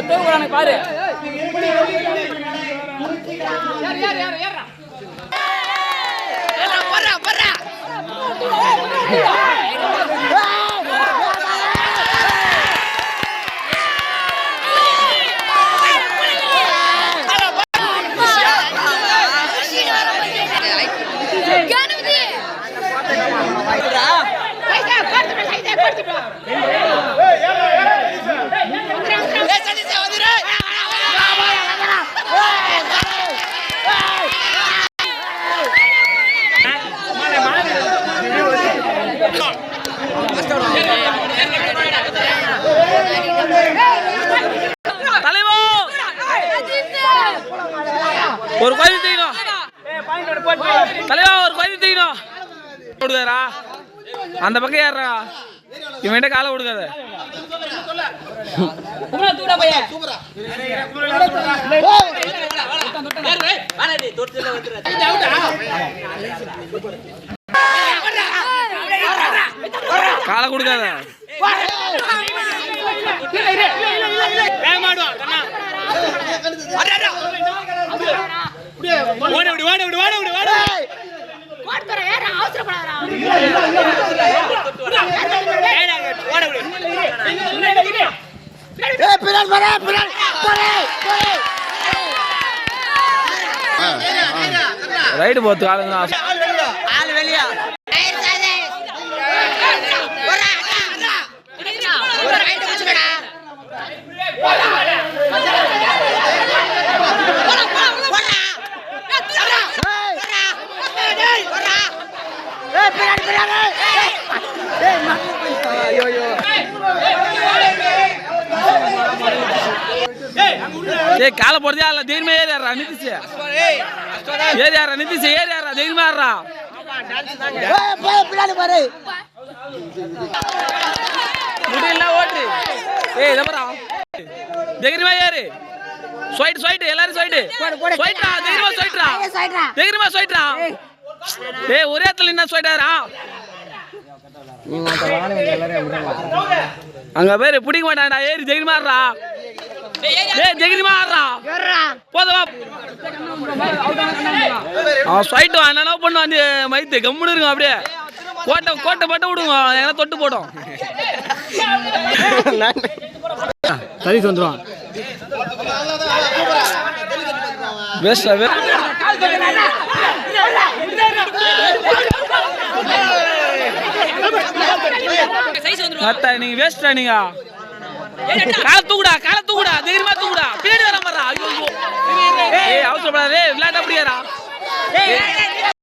தூக்குறானே பாரு. ஒரு கோயில் தீக்கணும் தலைவா, ஒரு கோயில் தீக்கணும் விடுதாரா அந்த பக்கம் ஏறா இவன்கிட்ட காலை விடுக்காத. காலை கொடுக்காத. ரைடு போத்து ஆளுங்க காலை போடுறதே அல்ல தைரியமா ஏறியாரா நிதிச்சு ஏறியாரா நிதிச்சு ஏறியாரா தைரியமா ஏறா முடியல ஓட்டு. ஏய் இதப்பறா தைரியமா ஏறு. ஸ்வைட் ஸ்வைட் எல்லாரும் ஸ்வைட் ஸ்வைட்ரா தைரியமா ஸ்வைட்ரா தைரியமா ஸ்வைட்ரா. ஏய் ஒரே இடத்துல என்ன ஸ்வைட்டாரா அங்க பேரு பிடிக்க மாட்டான்டா. ஏறி தைரியமா ஏறா. ஏய் தைரியமா ஏறா போதவா. அவன் ஸ்வைட் என்னன்னா பண்ணுவான் அந்த மைத்து கம்முன்னு இருக்கும். அப்படியே கோட்டை கோட்டை பட்ட விடுங்க எங்கன்னா தொட்டு போட்டோம் சரி வந்துடும். நீங்க வேஸ்டா நீங்க கால தூக்குடா தைரியமா தூக்குடா பின்னாடி வர மாறா. ஐயோ அவசரப்படாதே விளையாட்ட அப்படியாரா.